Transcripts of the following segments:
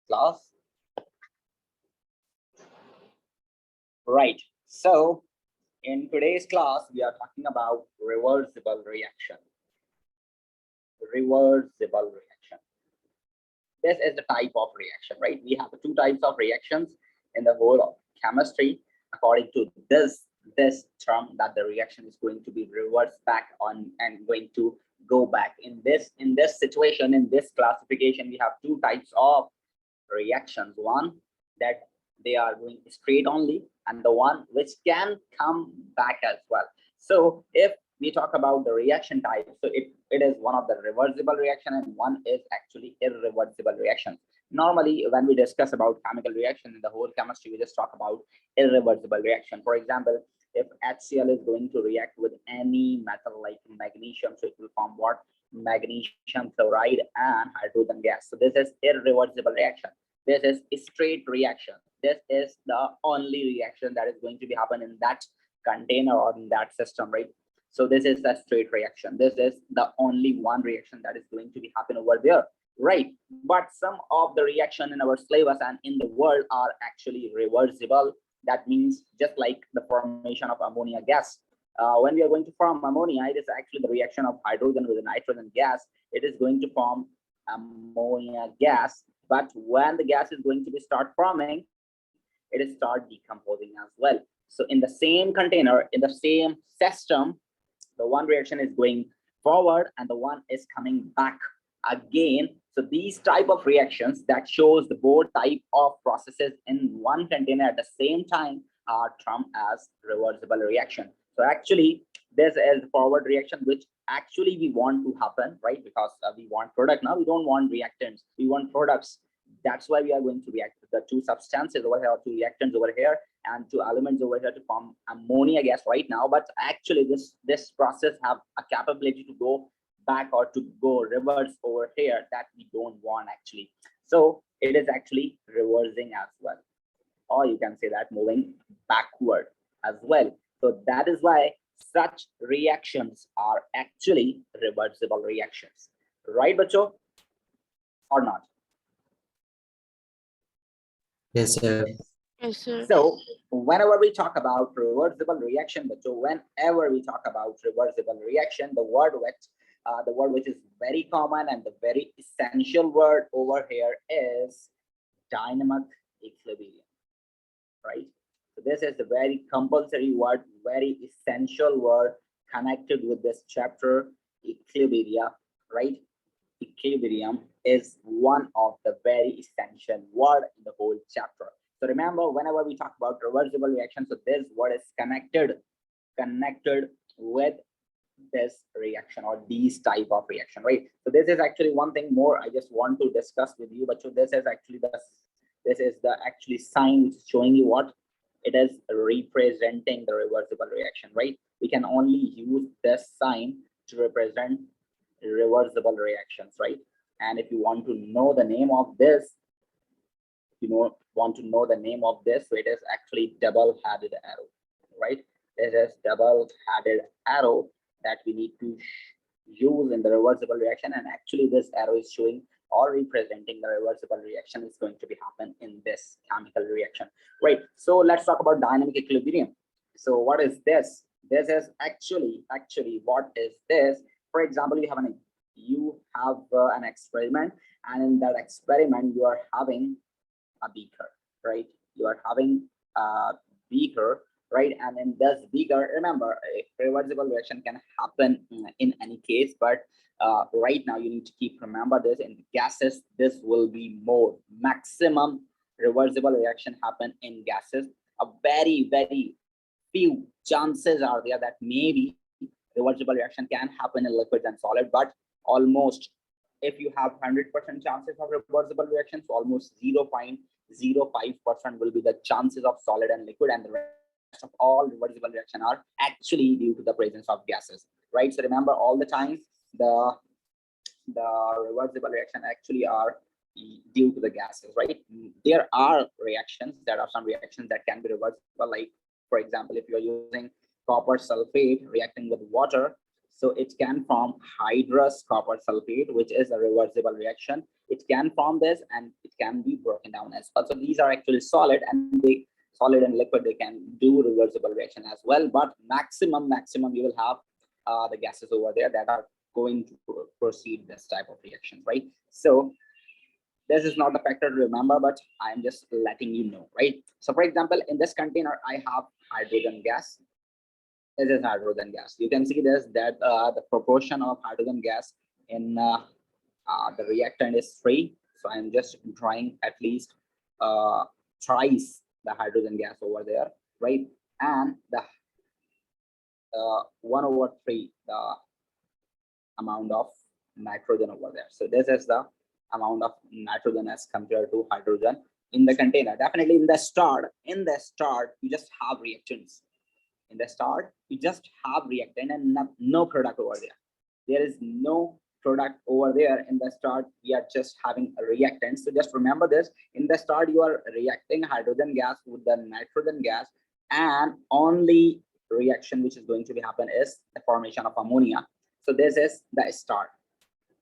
class. Right. So in today's class, we are talking about reversible reaction. Reversible reaction. This is the type of reaction, right? We have two types of reactions in the whole of chemistry. According to this term, that the reaction is going to be reversed back on and going to go back. In this situation, in this classification, we have two types of reactions. One that they are going straight only, and the one which can come back as well. So if we talk about the reaction type, so it is one of the reversible reaction and one is actually irreversible reaction. Normally when we discuss about chemical reaction in the whole chemistry, we just talk about irreversible reaction. For example, if HCl is going to react with any metal like magnesium, so it will form what? Magnesium chloride and hydrogen gas. So this is irreversible reaction. This is a straight reaction. This is the only reaction that is going to be happen in that container or in that system, right? So this is the straight reaction. This is the only one reaction that is going to be happen over there, right? But some of the reaction in our syllabus and in the world are actually reversible. That means just like the formation of ammonia gas. When we are going to form ammonia, it is actually the reaction of hydrogen with a nitrogen gas. It is going to form ammonia gas. But when the gas is going to be start forming, it is start decomposing as well. So in the same container, in the same system, the one reaction is going forward and the one is coming back again. So these type of reactions that shows the both type of processes in one container at the same time are termed as reversible reaction. So actually this is the forward reaction which actually we want to happen, right? Because we want product now, we don't want reactants, we want products. That's why we are going to react with the two substances over here, two reactants over here, and two elements over here to form ammonia gas right now. But actually this process have a capability to go back or to go reverse over here that we don't want actually. So it is actually reversing as well, or you can say that moving backward as well. So that is why such reactions are actually reversible reactions, right, Bacho, or not? Yes, sir. Yes, sir. So whenever we talk about reversible reaction, so whenever we talk about reversible reaction, the word which is very common and the very essential word over here is dynamic equilibrium, right? So this is the very compulsory word, very essential word connected with this chapter, equilibrium, right? Equilibrium is one of the very essential word in the whole chapter. So remember, whenever we talk about reversible reaction, so this word is connected with this reaction or these type of reaction, right? So this is actually one thing more I just want to discuss with you, but so this is actually the actually sign which is showing you what it is representing the reversible reaction, right? We can only use this sign to represent reversible reactions, right? And if you want to know the name of this, so it is actually double-headed arrow, right? This is double-headed arrow that we need to use in the reversible reaction, and actually this arrow is showing or representing the reversible reaction is going to be happen in this chemical reaction, right? So let's talk about dynamic equilibrium. So what is this? This is actually what is this? For example, you have an experiment, and in that experiment you are having a beaker, right? You are having a beaker, right? And in this beaker, remember, a reversible reaction can happen in any case, but right now you need to keep remember this. In gases, this will be more maximum reversible reaction happen in gases. A very few chances are there that maybe reversible reaction can happen in liquids and solid, but almost, if you have 100% chances of reversible reactions, so almost 0.05% will be the chances of solid and liquid, and the rest of all reversible reaction are actually due to the presence of gases, right? So remember, all the time the reversible reaction actually are due to the gases, right? There are reactions, there are some reactions that can be reversible, like for example, if you're using copper sulfate reacting with water, so it can form hydrous copper sulfate, which is a reversible reaction. it can form this and it can be broken down as well. So these are actually solid, and they solid and liquid, they can do reversible reaction as well. But maximum you will have the gases over there that are going to proceed this type of reaction, right? So this is not a factor to remember, but I'm just letting you know, right? So for example, in this container, I have hydrogen gas. This is hydrogen gas. You can see this, that the proportion of hydrogen gas in the reactant is 3. So I'm just drawing at least thrice the hydrogen gas over there, right? And the 1/3 the amount of nitrogen over there. So this is the amount of nitrogen as compared to hydrogen in the container. Definitely in the start, you just have reactants. In the start, you just have reactant and no product over there. There is no product over there in the start. We are just having a reactant. So just remember this, in the start, you are reacting hydrogen gas with the nitrogen gas, and only reaction which is going to be happen is the formation of ammonia. So this is the start.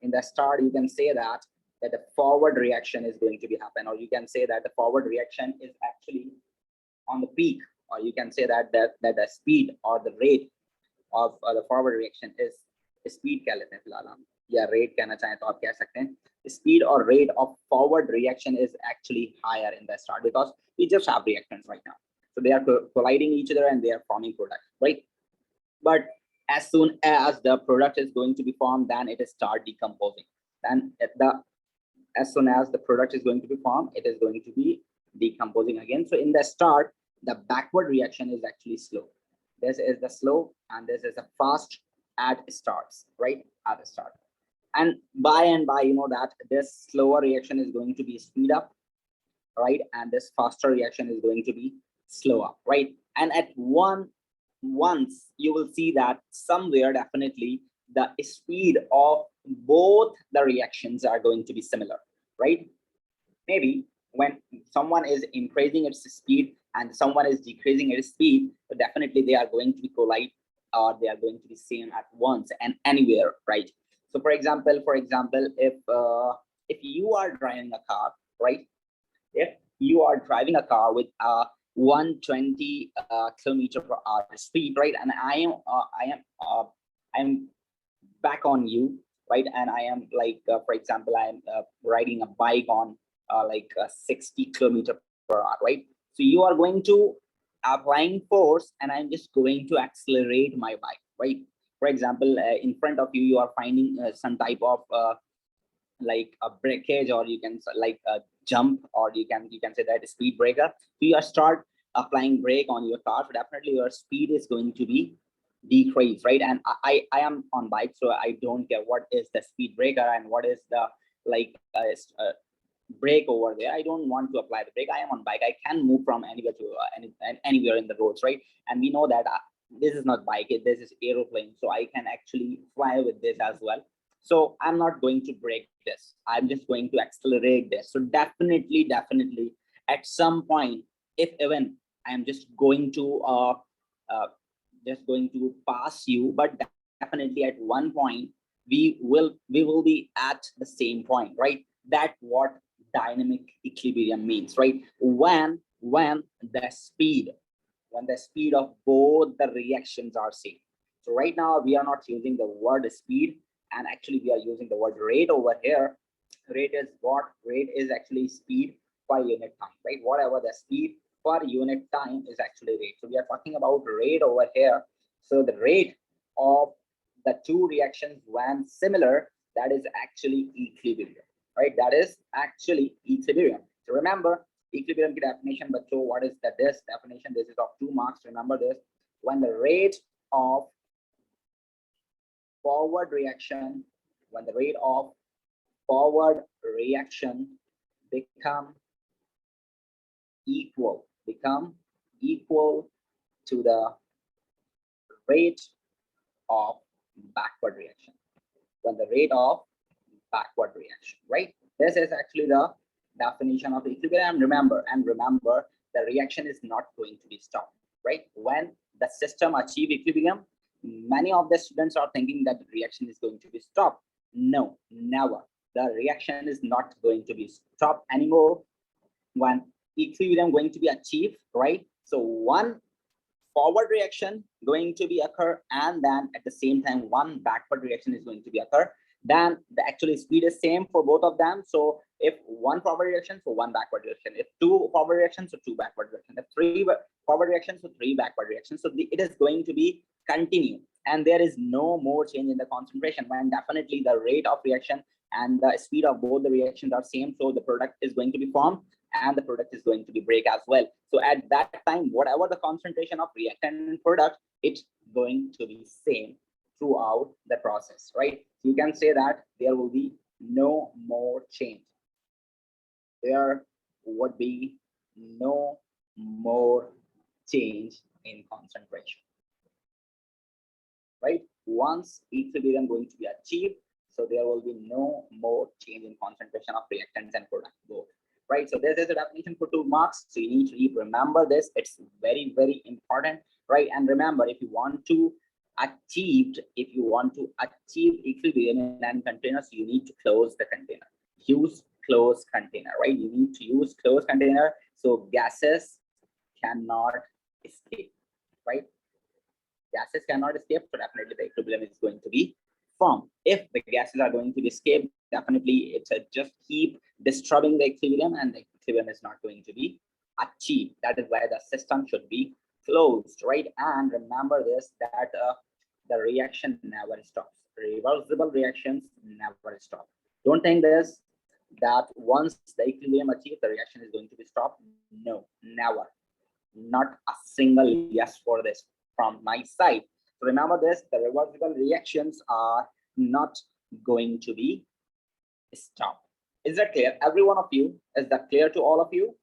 In the start, you can say that the forward reaction is going to be happen, or you can say that the forward reaction is actually on the peak, or you can say that the speed or the rate of the forward reaction is speed कह लेते हैं फिलहाल हम, या rate कहना चाहें तो आप कह सकते हैं. Speed or rate of forward reaction is actually higher in the start because we just have reactants right now. So they are colliding each other and they are forming products, right? But as soon as the product is going to be formed, then it is start decomposing. Then as soon as the product is going to be formed, it is going to be decomposing again. So in the start, the backward reaction is actually slow. This is the slow and this is the fast at starts, right? At the start. And by, you know that this slower reaction is going to be speed up, right? And this faster reaction is going to be slow up, right? And at once you will see that somewhere definitely the speed of both the reactions are going to be similar, right? Maybe when someone is increasing its speed and someone is decreasing its speed, but definitely they are going to collide, or they are going to be same at once and anywhere, right? So for example, if you are driving a car, right? If you are driving a car with 120 kilometer per hour speed, right? And I'm back on you, right? And I am like, for example, I'm riding a bike on 60 kilometer per hour, right? So you are going to applying force, and I'm just going to accelerate my bike, right? For example, in front of you, you are finding some type of like a breakage, or you can like a jump, or you can say that a speed breaker. So you start applying brake on your car, so definitely your speed is going to be decreased, right? And I am on bike, so I don't care what is the speed breaker and what is the brake over there. I don't want to apply the brake. I am on bike. I can move from anywhere to anywhere in the roads, right? And we know that this is not bike, this is aeroplane, so I can actually fly with this as well. So I'm not going to brake this. I'm just going to accelerate this. So definitely at some point, if even I'm just going to pass you, but definitely at one point we will be at the same point, right? That what dynamic equilibrium means, right? When the speed of both the reactions are same. So right now we are not using the word speed, and actually we are using the word rate over here. Rate is what? Rate is actually speed per unit time, right? Whatever the speed per unit time is actually rate. So we are talking about rate over here. So the rate of the two reactions when similar, that is actually equilibrium, right? That is actually equilibrium. So remember, equilibrium की definition, बच्चों, what is that? This definition, this is of 2 marks. Remember this: when the rate of forward reaction, become equal to the rate of backward reaction. When the rate of backward reaction, right? This is actually the definition of equilibrium. Remember, the reaction is not going to be stopped, right? When the system achieve equilibrium, many of the students are thinking that the reaction is going to be stopped. No, never. the reaction is not going to be stopped anymore when equilibrium going to be achieved, right? So one forward reaction going to be occur, and then at the same time one backward reaction is going to be occur. Then the actual speed is same for both of them. So if one forward reaction, so one backward reaction. If two forward reactions, so two backward reactions. If three forward reactions, so three backward reactions. So it is going to be continue, and there is no more change in the concentration, when definitely the rate of reaction and the speed of both the reactions are same. So the product is going to be formed and the product is going to be break as well. So at that time, whatever the concentration of reactant and product, it's going to be same throughout the process, right? So you can say that there will be no more change. There would be no more change in concentration, right? Once equilibrium going to be achieved, so there will be no more change in concentration of reactants and product both, right? So this is a definition for 2 marks. So you need to remember this. It's very, very important, right? And remember, if you want to achieve equilibrium in an container, so you need to close the container. Use closed container, right? You need to use closed container so gases cannot escape, right? Gases cannot escape, so definitely the equilibrium is going to be formed. If the gases are going to be escape, definitely it's just keep disturbing the equilibrium, and the equilibrium is not going to be achieved. That is why the system should be closed, right? And remember this, that the reaction never stops. Reversible reactions never stop. Don't think this, that once the equilibrium achieved, the reaction is going to be stopped. No, never. Not a single yes for this from my side. So remember this, the reversible reactions are not going to be stopped. Is that clear? Every one of you, is that clear to all of you?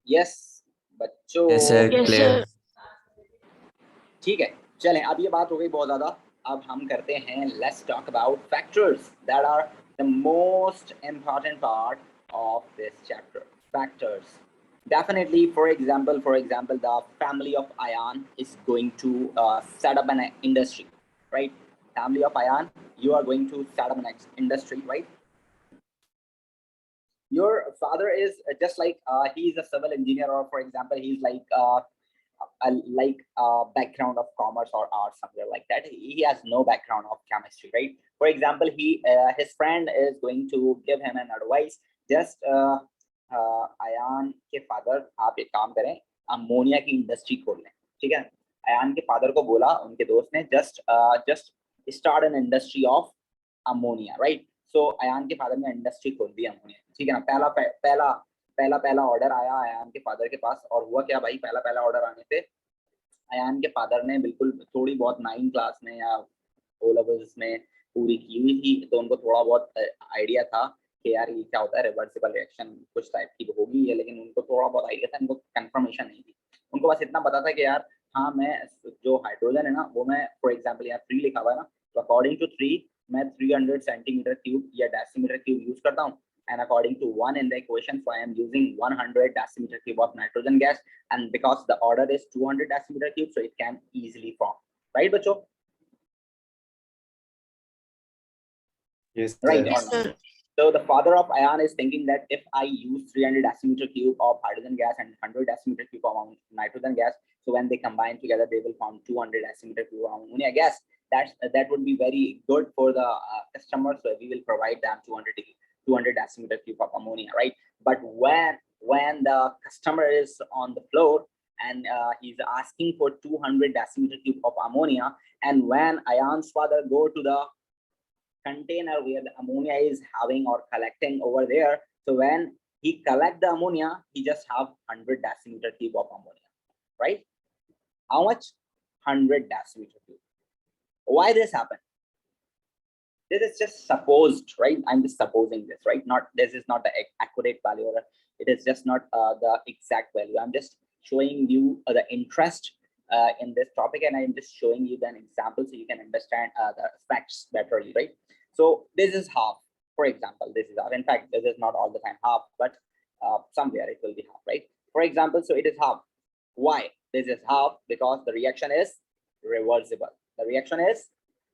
Yes, बच्चों. Yes, sir. Yes, Clear. sir. ठीक है, चलें, अब ये बात हो गई बहुत ज्यादा. अब हम करते हैं, let's talk about factors that are the most important part of this chapter. Factors. Definitely, for example, the family of ion is going to set up an industry, right? Family of ion, you are going to set up an industry, right? Your father is just like he's a civil engineer, or for example, he's like background of commerce or art, somewhere like that. He has no background of chemistry, right? For example, his friend is going to give him an advice. Just Ayan के father, आप एक काम करें, ammonia की industry खोल लें, ठीक है? अयान के फादर को बोला उनके दोस्त ने, just start an industry of ammonia, right? So Ayaan के फादर ने इंडस्ट्री खोल दी अमोनिया, ठीक है ना? पहला ऑर्डर आया अयान के फादर के पास, और हुआ क्या भाई, पहला ऑर्डर आने पे अयान के फादर ने बिल्कुल थोड़ी बहुत 9 क्लास में या ओ लेवल्स में पूरी की हुई थी, तो उनको थोड़ा बहुत आइडिया था कि यार ये क्या होता है, रिवर्सिबल रिएक्शन कुछ टाइप की होगी है, लेकिन उनको थोड़ा बहुत आइडिया था, इनको कंफर्मेशन नहीं थी. उनको बस इतना पता था कि यार हाँ, मैं जो हाइड्रोजन है ना, वो मैं फॉर एग्जांपल यहाँ 3 लिखा हुआ है ना, तो अकॉर्डिंग टू 3 मैं 300 सेंटीमीटर क्यूब या डेसीमीटर क्यूब यूज करता हूँ, and according to 1 in the equation, so I am using 100 decimeter cube of nitrogen gas, and because the order is 200 decimeter cube, so it can easily form, right बच्चों? Yes, right? Yes, sir. So the father of ion is thinking that if I use 300 decimeter cube of hydrogen gas and 100 decimeter cube of nitrogen gas, so when they combine together, they will form 200 decimeter cube of ammonia gas. That would be very good for the customer. So we will provide them 200 decimeter cube of ammonia, right? But when the customer is on the floor and he's asking for 200 decimeter cube of ammonia, and when Ion's father go to the container where the ammonia is having or collecting over there, so when he collect the ammonia, he just have 100 decimeter cube of ammonia, right? How much? 100 decimeter cube. Why this happened? This is just supposed, right? I'm just supposing this, right? This is not the accurate value, or it is just not the exact value. I'm just showing you the interest in this topic, and I'm just showing you an example so you can understand the facts better, right? So this is half, for example. This is half. In fact, this is not all the time half, but somewhere it will be half, right? For example, so it is half. Why this is half? Because the reaction is reversible. The reaction is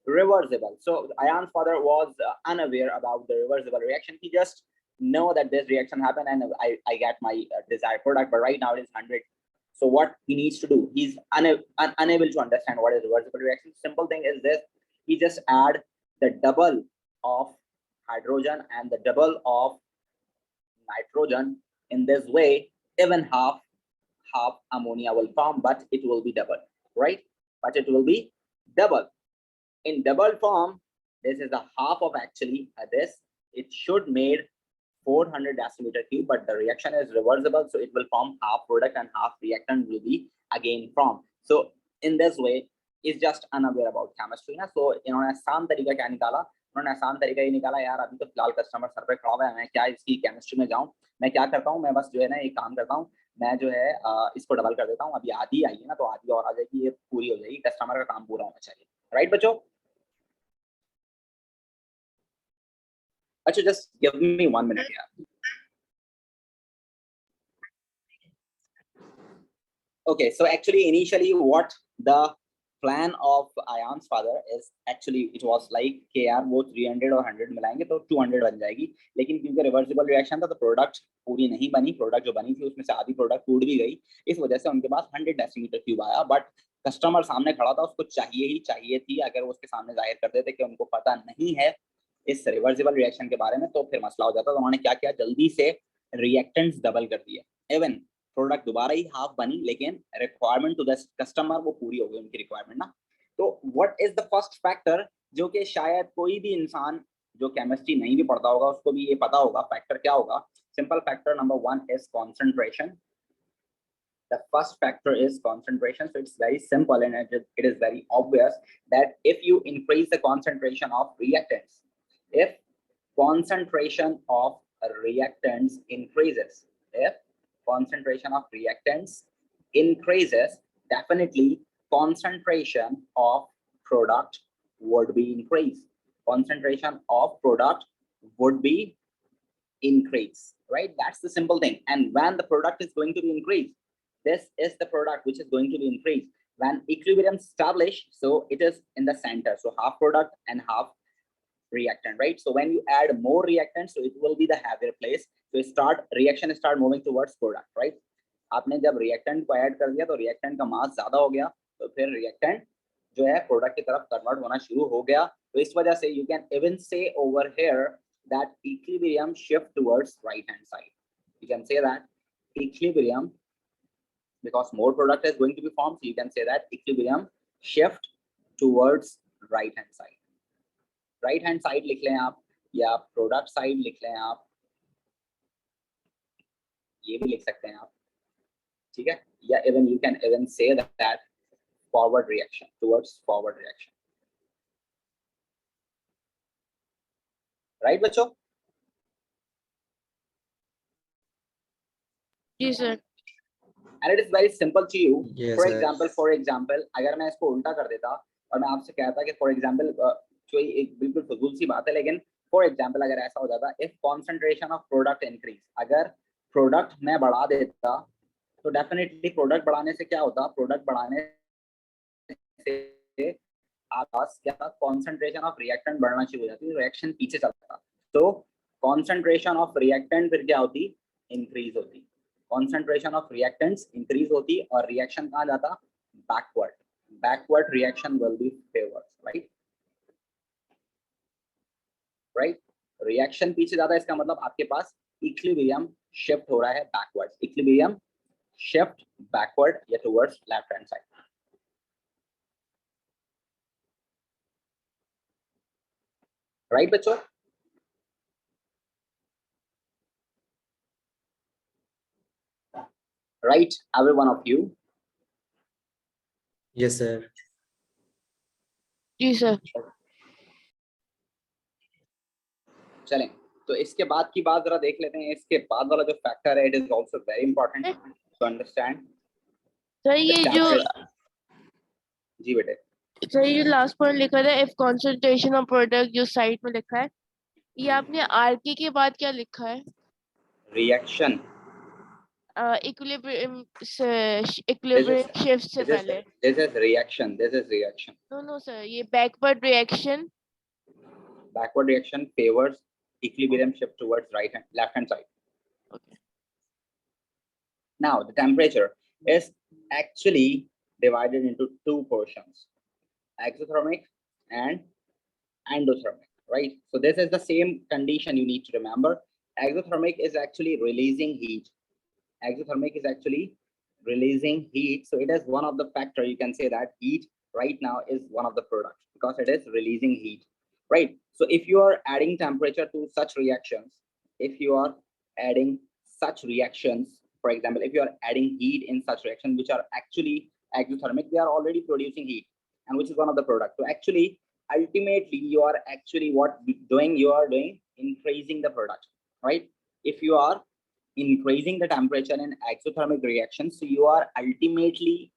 reversible. So Ayan's father was unaware about the reversible reaction. He just know that this reaction happened and I get my desired product, but right now it is 100. So what he needs to do, he's unable to understand what is reversible reaction. Simple thing is this: he just add the double of hydrogen and the double of nitrogen. In this way, even half ammonia will form, but it will be double, right? But it will be double. In double form, this is the half of actually this. It should made 400 decimeter cube, but the reaction is reversible, so it will form half product and half reactant will be again formed. So in this way, is just unaware about chemistry ना. So इन्होंने आसान तरीका क्या निकाला? उन्होंने आसान तरीका ये निकाला, यार अभी तो फिलहाल कस्टमर सर पे खड़ा हुआ है, मैं क्या इसकी केमिस्ट्री में जाऊं? मैं क्या करता हूं, मैं बस जो है ना एक काम करता हूं, मैं जो है इसको डबल कर देता हूं, अभी आधी आई है ना, तो आधी और आ जाएगी, ये पूरी हो जाएगी, कस्टमर का काम पूरा होना चाहिए, राइट बच्चों? अच्छा, just give me 1 minute here. Okay, so actually initially what the plan of Ayan's father is, actually it was like कि यार वो 300 और 100 मिलाएंगे तो 200 बन जाएगी, लेकिन क्योंकि रिवर्सिबल रिएक्शन था तो प्रोडक्ट पूरी नहीं बनी, प्रोडक्ट जो बनी थी उसमें से आधी प्रोडक्ट टूट भी गई, इस वजह से उनके पास 100 डेसीमीटर क्यूब आया। बट कस्टमर सामने खड़ा था, उसको चाहिए थी, अगर वो उसके सामने जाहिर कर देते कि उनको पता नहीं है इस रिवर्सिबल रिएक्शन के बारे में तो फिर मसला हो जाता। तो उन्होंने क्या किया, जल्दी से रिएक्टेंट्स डबल कर दिए, इवन प्रोडक्ट दोबारा ही हाफ बनी, लेकिन रिक्वायरमेंट टू द कस्टमर वो पूरी हो गई उनकी रिक्वायरमेंट ना। तो what is the first factor जो कि शायद कोई भी इंसान जो केमिस्ट्री नहीं भी पढ़ता होगा उसको भी ये पता होगा, फैक्टर क्या होगा? Simple factor number 1 is concentration. The first factor is concentration. So it's very simple and it is very obvious that if you increase the concentration of reactants, if concentration of reactants increases, if concentration of reactants increases, definitely concentration of product would be increased. Concentration of product would be increased, right? That's the simple thing. And when the product is going to be increased, this is the product which is going to be increased. When equilibrium established, so it is in the center. So half product and half reactant, right? So when you add more reactant, so it will be the heavier place. So reaction start moving towards product, right? आपने जब reactant को add कर दिया तो reactant का mass ज्यादा हो गया, तो फिर reactant जो है product की तरफ convert होना शुरू हो गया। तो इस वजह से you can even say over here that equilibrium shift towards right hand side. You can say that equilibrium, because more product is going to be formed, so you can say that equilibrium shift towards right hand side. Right hand side लिख लें आप, या product side लिख लें आप, ये भी लिख सकते हैं आप, ठीक है? या even you can even say that forward reaction, towards forward reaction, right बच्चों? जी sir. And it is very simple to you. Yes, for example अगर मैं इसको उल्टा कर देता और मैं आपसे कहता कि फॉर एग्जांपल, जो एक बिल्कुल फजूल सी बात है, लेकिन फॉर एग्जांपल अगर ऐसा हो जाता, if concentration of product increase, अगर प्रोडक्ट मैं बढ़ा देता तो डेफिनेटली प्रोडक्ट बढ़ाने से क्या होता, प्रोडक्ट बढ़ाने से आसपास क्या कॉन्सेंट्रेशन ऑफ रिएक्टेंट बढ़ना शुरू हो जाती, रिएक्शन पीछे चलता, तो कॉन्सेंट्रेशन ऑफ रिएक्टेंट फिर क्या होती, इंक्रीज होती, कॉन्सेंट्रेशन ऑफ रिएक्टेंट्स इंक्रीज होती और रिएक्शन कहाँ जाता, backward reaction will be favoured, right? Reaction पीछे जाता है, इसका मतलब आपके पास इक्विलिब्रियम शिफ्ट हो रहा है बैकवर्ड, इक्विलिब्रियम शिफ्ट बैकवर्ड या towards left hand side, right बच्चों? Right every one of you? yes sir. जी सर। चलें, तो इसके बाद की बात जरा देख लेते हैं। इसके बाद वाला जो फैक्टर है, it is also very important to understand. Sir ये जो जी बेटे, सर ये लास्ट पॉइंट लिखा था, इफ कंसंट्रेशन ऑफ प्रोडक्ट, जो साइड में लिखा है, ये आपने आरके के बाद क्या लिखा है? Reaction, equilibrium This is shift से this is पहले. this is reaction. This is reaction. No sir, ये backward reaction. Backward reaction favors equilibrium shift towards right hand left hand side. Okay. Now the temperature is actually divided into two portions, exothermic and endothermic, right? So this is the same condition you need to remember. Exothermic is actually releasing heat. Exothermic is actually releasing heat. So it is one of the factor. You can say that heat right now is one of the products because it is releasing heat, right? So if you are adding temperature to such reactions, if you are adding such reactions, for example, if you are adding heat in such reactions which are actually exothermic, they are already producing heat, and which is one of the products. So actually, ultimately, you are actually doing? You are doing increasing the product, right? If you are increasing the temperature in exothermic reactions, so you are ultimately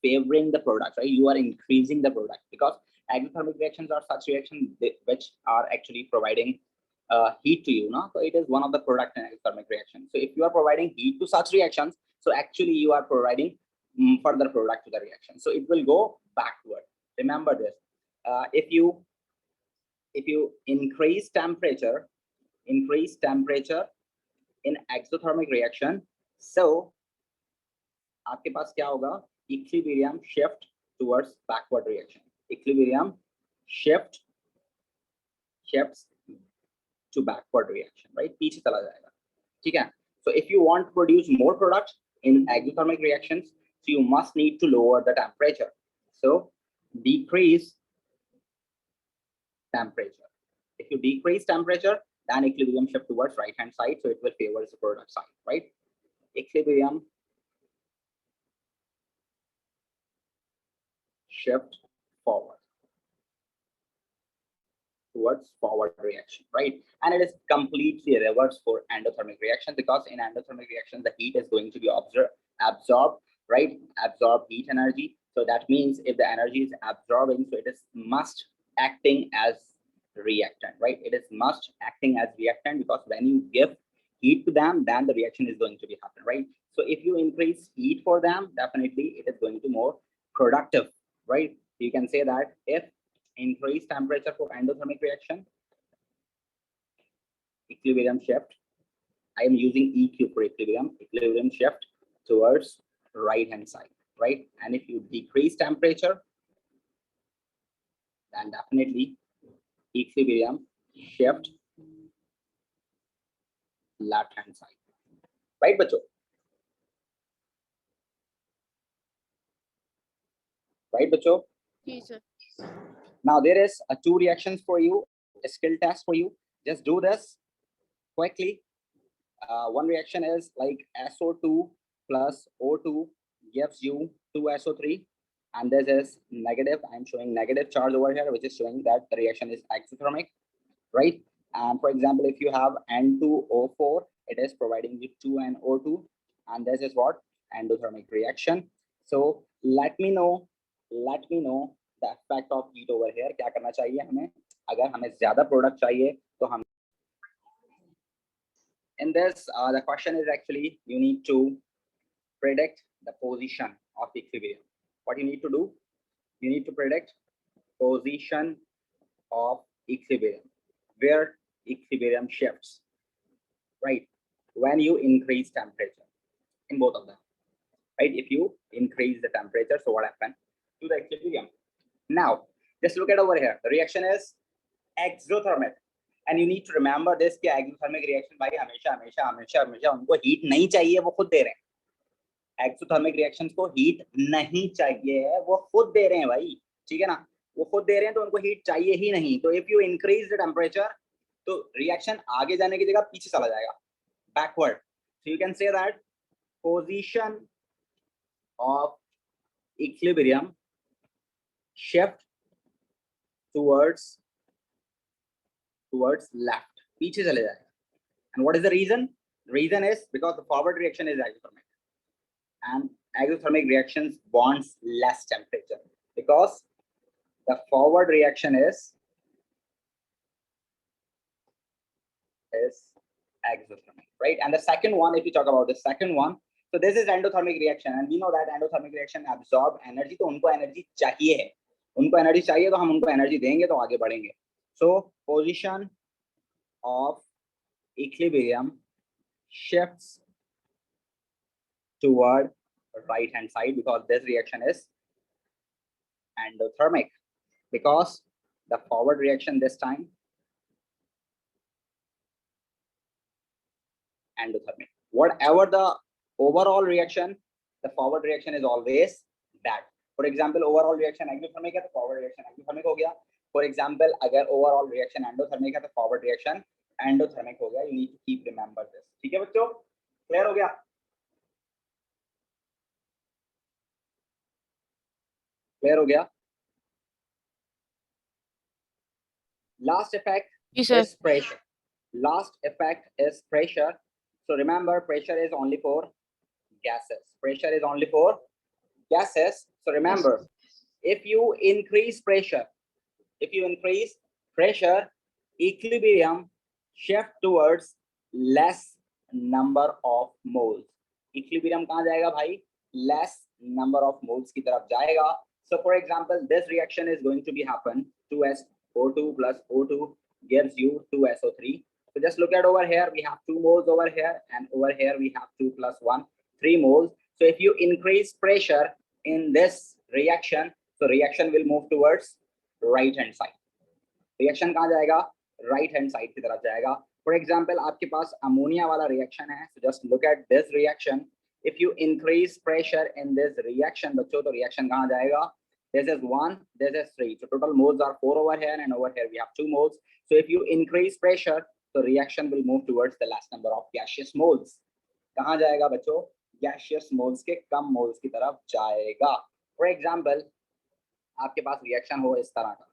favoring the product, right? You are increasing the product because exothermic reactions are such reactions which are actually providing heat to you, no? So it is one of the product in exothermic reaction. So if you are providing heat to such reactions, so actually you are providing further product to the reaction. So it will go backward. Remember this. If you increase temperature in exothermic reaction, so आपके पास क्या होगा? Equilibrium shift towards backward reaction. Equilibrium shifts to backward reaction, right? पीछे चला जाएगा, ठीक है? So if you want to produce more product in exothermic reactions, so you must need to lower the temperature. So decrease temperature. If you decrease temperature, then equilibrium shift towards right hand side, so it will favor the product side, right? Equilibrium shift forward towards forward reaction, right? And it is completely reverse for endothermic reaction, because in endothermic reaction the heat is going to be absorbed, right? Absorb heat energy. So that means if the energy is absorbing, so it is must acting as reactant, right? It is must acting as reactant, because when you give heat to them, then the reaction is going to be happen, right? So if you increase heat for them, definitely it is going to more productive, right? You can say that if increase temperature for endothermic reaction, equilibrium shift, I am using EQ for equilibrium shift towards right hand side, right? And if you decrease temperature, then definitely equilibrium shift left hand side, right, bacho? Right, bacho? Ji sir. Now there is two reactions for you, a skill test for you. Just do this quickly. One reaction is like SO2 plus O2 gives you 2SO3, and this is negative. I'm showing negative charge over here, which is showing that the reaction is exothermic, right? And for example, if you have N2O4, it is providing you 2NO2, and this is what? Endothermic reaction. So let me know the effect of heat over here. क्या करना चाहिए हमें? अगर हमें ज्यादा product चाहिए तो हम in this, the question is actually you need to predict the position of equilibrium. What you need to do? You need to predict position of equilibrium, where equilibrium shifts, right? When you increase temperature in both of them, right? If you increase the temperature, so what happens to the equilibrium? Now, just look at over here. The reaction is exothermic. And you need to remember this कि exothermic reaction भाई हमेशा उनको heat नहीं चाहिए, वो खुद दे रहे हैं. Exothermic reactions को heat नहीं चाहिए है, वो खुद दे रहे हैं भाई, ठीक है ना? वो खुद दे रहे हैं तो उनको heat चाहिए ही नहीं. तो if you increase the temperature, तो reaction आगे जाने की जगह पीछे चला जाएगा, backward. So you can say that position of equilibrium shift towards left, पीछे चले जाएगा. And what is the reason? The reason is because the forward reaction is exothermic, and exothermic reactions wants less temperature, because the forward reaction is exothermic, right? And the second one, if you talk about the second one, So this is endothermic reaction and we know that endothermic reaction absorb energy. तो उनको energy चाहिए है, उनको energy चाहिए तो हम उनको energy देंगे तो आगे बढ़ेंगे. So position of equilibrium shifts toward right hand side because this reaction is endothermic, because the forward reaction this time endothermic. Whatever the overall reaction, the forward reaction is always that. For example, overall reaction exothermic है तो forward reaction exothermic हो गया. For example, अगर overall reaction endothermic है तो forward reaction endothermic हो गया. You need to keep remember this. ठीक है बच्चों, clear हो गया? Clear हो गया? Last effect जी sir. is pressure. Last effect is pressure. So remember, pressure is only for gases. Pressure is only for gases. So remember, if you increase pressure, equilibrium shift towards less number of moles. Equilibrium कहाँ जाएगा भाई? Less number of moles की तरफ जाएगा. So for example, this reaction is going to be happen 2SO2 plus O2 gives you 2SO3. So just look at over here, we have 2 moles over here, and over here we have 2 plus 1, 3 moles. So if you increase pressure in this reaction, so reaction will move towards right hand side. Reaction कहाँ जाएगा? Right hand side की तरफ जाएगा. For example, आपके पास ammonia वाला reaction है. So just look at this reaction. If you increase pressure in this reaction, बच्चों तो reaction कहाँ जाएगा? This is 1, this is 3. So total moles are 4 over here, and over here we have 2 moles. So if you increase pressure, the reaction will move towards the last number of gaseous moles. कहाँ जाएगा बच्चों? Gaseous moles के कम moles की तरफ जाएगा. For example, आपके पास reaction हो इस तरह का.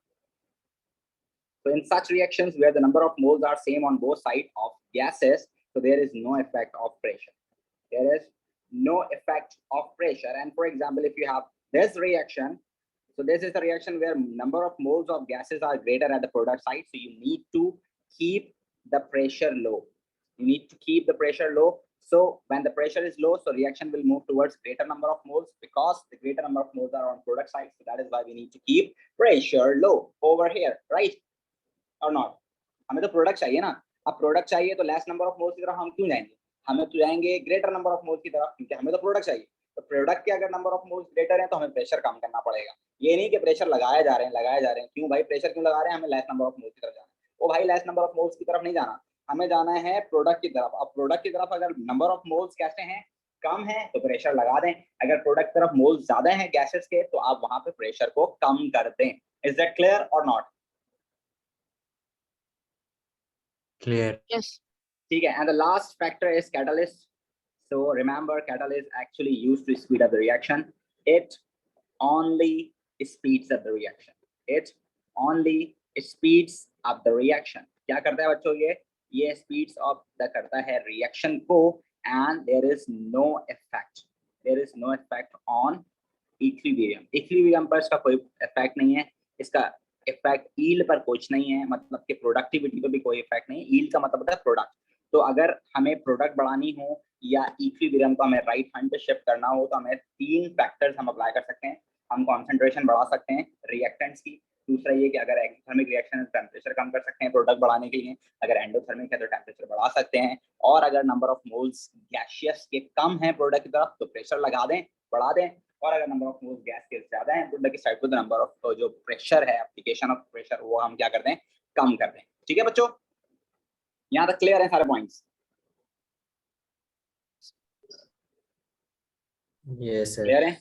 So in such reactions where the number of moles are same on both sides of gases, so there is no effect of pressure. There is no effect of pressure. And for example, if you have this reaction, so this is the reaction where number of moles of gases are greater at the product side. So you need to keep the pressure low. You need to keep the pressure low. So when the pressure is low, so reaction will move towards greater number of moles because the greater number of moles are on product side. So that is why we need to keep pressure low over here, right? Or not? हमें तो product चाहिए ना. अब product चाहिए तो less number of moles की तरफ हम क्यों जाएंगे? हमें तो जाएंगे ग्रेटर नंबर ऑफ मोल्स की तरफ, क्योंकि हमें तो प्रोडक्ट चाहिए. तो प्रोडक्ट के अगर नंबर ऑफ मोल्स ग्रेटर है तो हमें प्रेशर कम करना पड़ेगा. ये नहीं कि प्रेशर लगाए जा रहे हैं. क्यों भाई प्रेशर क्यों लगा रहे हैं? हमें लेस नंबर ऑफ मोल्स की तरफ जाना है. ओ भाई लेस नंबर ऑफ मोल्स की तरफ नहीं जाना, हमें जाना है प्रोडक्ट की तरफ. अब प्रोडक्ट की तरफ अगर नंबर ऑफ मोल्स कैसे हैं? कम है तो प्रेशर लगा दें. अगर प्रोडक्ट की तरफ मोल्स ज्यादा हैं गैसेस के तो आप वहां पे प्रेशर को कम कर दें. इज दैट क्लियर और नॉट? Clear. Yes. ठीक है. And the last factor is catalyst. So remember, catalyst actually used to speed up the reaction. It only speeds up the reaction. It only speeds up the reaction. क्या करता है बच्चों? ये speeds up the करता है reaction को, and there is no effect. There is no effect on equilibrium. Equilibrium पर इसका कोई effect नहीं है. इसका इफेक्ट ईल्ड पर कुछ नहीं है, मतलब कि प्रोडक्टिविटी पे भी कोई इफेक्ट नहीं. ईल्ड का मतलब होता है प्रोडक्ट. तो अगर हमें प्रोडक्ट बढ़ानी हो या इक्विलिब्रियम को हमें राइट हैंड पे शिफ्ट करना हो तो हमें 3 फैक्टर्स हम अप्लाई कर सकते हैं. हम कंसंट्रेशन बढ़ा सकते हैं रिएक्टेंट्स की. दूसरा ये कि अगर एक्सोथर्मिक रिएक्शन है टेम्परेचर कम कर सकते हैं प्रोडक्ट बढ़ाने के लिए. अगर एंडोथर्मिक है तो टेम्परेचर बढ़ा सकते हैं. और अगर नंबर ऑफ मोल्स गैसियस के कम है प्रोडक्ट की तरफ तो प्रेशर लगा दें, बढ़ा दें. और अगर नंबर ऑफ मोल्स गैस के ज्यादा है प्रोडक्ट की साइड पर तो नंबर ऑफ जो प्रेशर है, एप्लीकेशन ऑफ प्रेशर, वो हम क्या कर दें? कम कर दें. ठीक है बच्चों, यहाँ तक क्लियर है सारे पॉइंट्स? Yes, sir. क्लियर है?